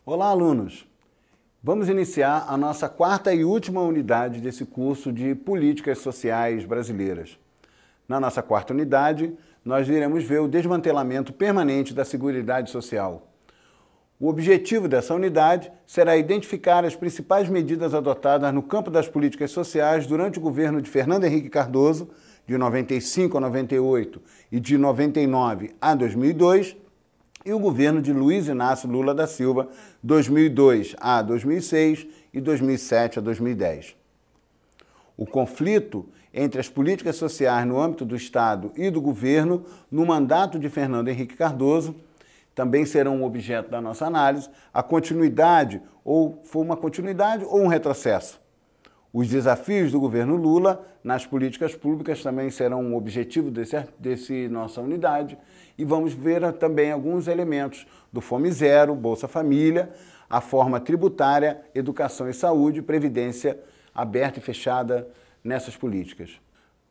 Olá, alunos! Vamos iniciar a nossa quarta e última unidade desse curso de Políticas Sociais Brasileiras. Na nossa quarta unidade, nós iremos ver o desmantelamento permanente da Seguridade Social. O objetivo dessa unidade será identificar as principais medidas adotadas no campo das políticas sociais durante o governo de Fernando Henrique Cardoso, de 95 a 98 e de 99 a 2002, e o governo de Luiz Inácio Lula da Silva, 2002 a 2006 e 2007 a 2010. O conflito entre as políticas sociais no âmbito do Estado e do governo no mandato de Fernando Henrique Cardoso também serão um objeto da nossa análise, a continuidade, ou foi uma continuidade ou um retrocesso. Os desafios do governo Lula nas políticas públicas também serão um objetivo desse nossa unidade e vamos ver também alguns elementos do Fome Zero, Bolsa Família, a forma tributária, educação e saúde, previdência aberta e fechada nessas políticas.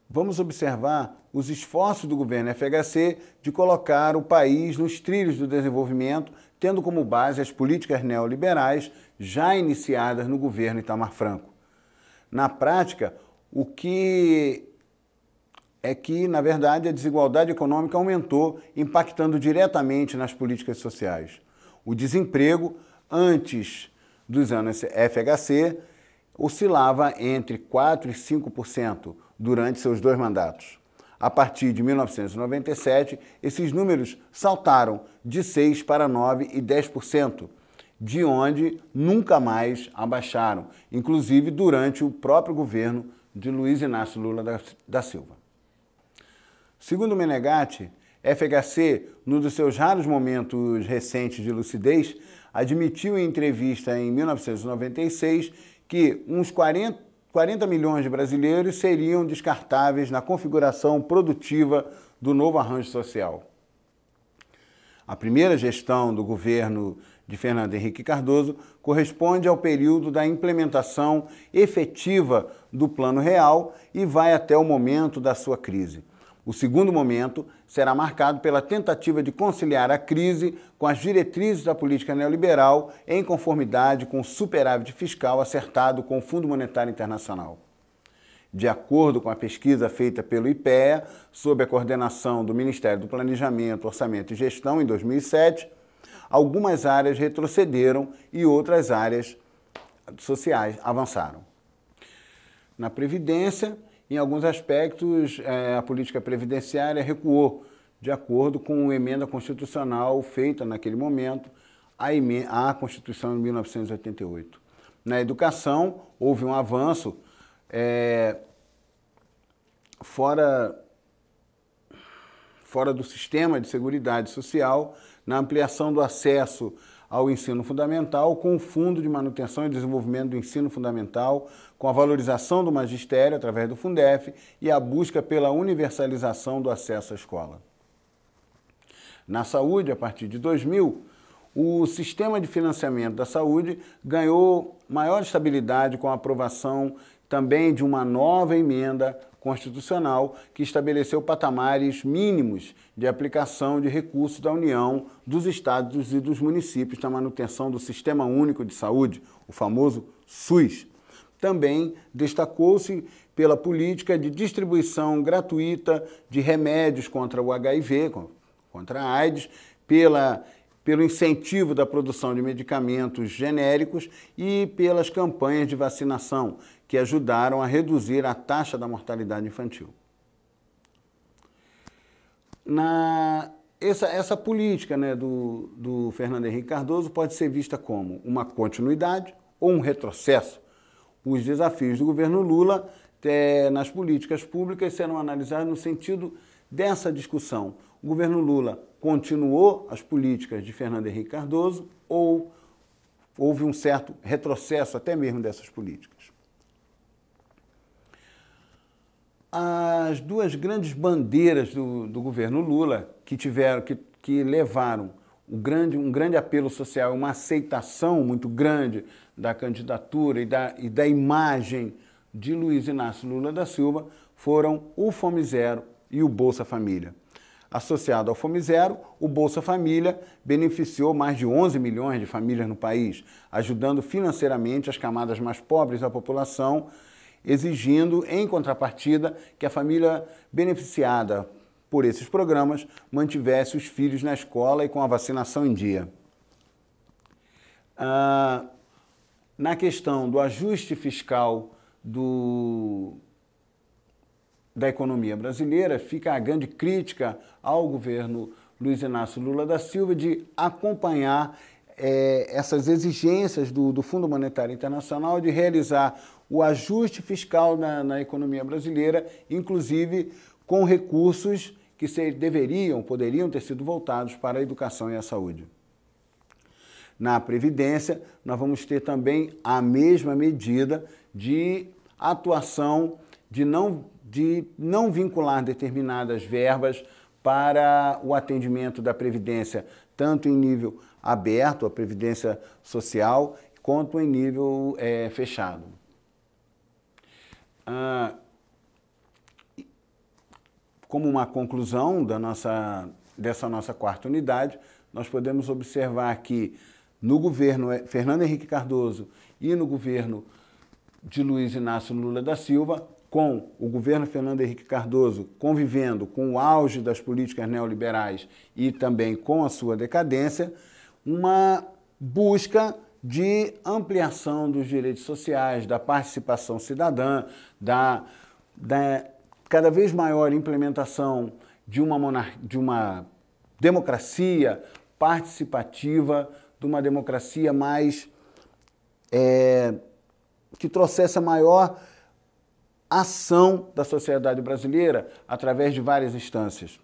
Vamos observar os esforços do governo FHC de colocar o país nos trilhos do desenvolvimento, tendo como base as políticas neoliberais já iniciadas no governo Itamar Franco. Na prática, o que é que, na verdade, a desigualdade econômica aumentou, impactando diretamente nas políticas sociais. O desemprego, antes dos anos FHC, oscilava entre 4% e 5% durante seus dois mandatos. A partir de 1997, esses números saltaram de 6% para 9% e 10%. De onde nunca mais abaixaram, inclusive durante o próprio governo de Luiz Inácio Lula da Silva. Segundo Menegatti, FHC, num dos seus raros momentos recentes de lucidez, admitiu em entrevista em 1996 que uns 40 milhões de brasileiros seriam descartáveis na configuração produtiva do novo arranjo social. A primeira gestão do governo de Fernando Henrique Cardoso corresponde ao período da implementação efetiva do Plano Real e vai até o momento da sua crise. O segundo momento será marcado pela tentativa de conciliar a crise com as diretrizes da política neoliberal em conformidade com o superávit fiscal acertado com o Fundo Monetário Internacional. De acordo com a pesquisa feita pelo IPEA, sob a coordenação do Ministério do Planejamento, Orçamento e Gestão, em 2007, algumas áreas retrocederam e outras áreas sociais avançaram. Na Previdência, em alguns aspectos, a política previdenciária recuou, de acordo com a emenda constitucional feita naquele momento à Constituição de 1988. Na educação, houve um avanço fora do sistema de seguridade social, na ampliação do acesso ao ensino fundamental, com o Fundo de Manutenção e Desenvolvimento do Ensino Fundamental, com a valorização do magistério através do Fundef e a busca pela universalização do acesso à escola. Na saúde, a partir de 2000, o sistema de financiamento da saúde ganhou maior estabilidade com a aprovação também de uma nova emenda constitucional que estabeleceu patamares mínimos de aplicação de recursos da União, dos estados e dos municípios na manutenção do Sistema Único de Saúde, o famoso SUS. Também destacou-se pela política de distribuição gratuita de remédios contra o HIV, contra a AIDS, pelo incentivo da produção de medicamentos genéricos e pelas campanhas de vacinação, que ajudaram a reduzir a taxa da mortalidade infantil. Essa política, né, do Fernando Henrique Cardoso pode ser vista como uma continuidade ou um retrocesso. Os desafios do governo Lula nas políticas públicas serão analisados no sentido dessa discussão. O governo Lula continuou as políticas de Fernando Henrique Cardoso ou houve um certo retrocesso até mesmo dessas políticas? As duas grandes bandeiras do governo Lula que levaram um grande apelo social, uma aceitação muito grande da candidatura e da imagem de Luiz Inácio Lula da Silva foram o Fome Zero e o Bolsa Família. Associado ao Fome Zero, o Bolsa Família beneficiou mais de 11 milhões de famílias no país, ajudando financeiramente as camadas mais pobres da população, exigindo, em contrapartida, que a família beneficiada por esses programas mantivesse os filhos na escola e com a vacinação em dia. Na questão do ajuste fiscal da economia brasileira, fica a grande crítica ao governo Luiz Inácio Lula da Silva de acompanhar essas exigências do Fundo Monetário Internacional de realizar o ajuste fiscal na economia brasileira, inclusive com recursos que poderiam ter sido voltados para a educação e a saúde. Na Previdência, nós vamos ter também a mesma medida de atuação de não vincular determinadas verbas para o atendimento da Previdência, tanto em nível aberto, a Previdência Social, quanto em nível fechado. Como uma conclusão dessa nossa quarta unidade, nós podemos observar que no governo Fernando Henrique Cardoso e no governo de Luiz Inácio Lula da Silva, com o governo Fernando Henrique Cardoso convivendo com o auge das políticas neoliberais e também com a sua decadência, uma busca de ampliação dos direitos sociais, da participação cidadã, da cada vez maior implementação de uma democracia participativa, de uma democracia mais que trouxesse a maior ação da sociedade brasileira através de várias instâncias.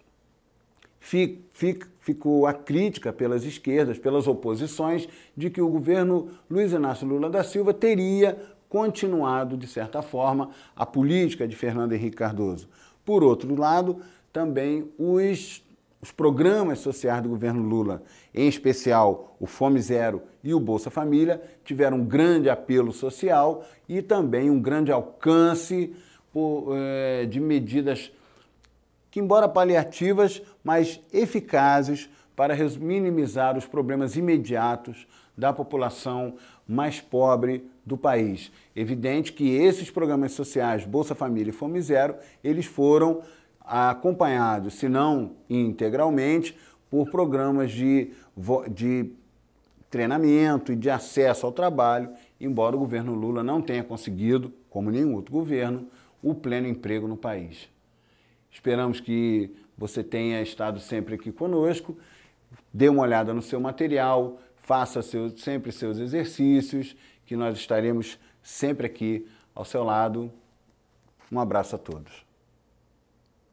Ficou a crítica pelas esquerdas, pelas oposições, de que o governo Luiz Inácio Lula da Silva teria continuado, de certa forma, a política de Fernando Henrique Cardoso. Por outro lado, também os programas sociais do governo Lula, em especial o Fome Zero e o Bolsa Família, tiveram um grande apelo social e também um grande alcance de medidas que, embora paliativas, mas eficazes para minimizar os problemas imediatos da população mais pobre do país. Evidente que esses programas sociais, Bolsa Família e Fome Zero, eles foram acompanhados, se não integralmente, por programas de treinamento e de acesso ao trabalho, embora o governo Lula não tenha conseguido, como nenhum outro governo, o pleno emprego no país. Esperamos que você tenha estado sempre aqui conosco, dê uma olhada no seu material, faça sempre seus exercícios, que nós estaremos sempre aqui ao seu lado. Um abraço a todos.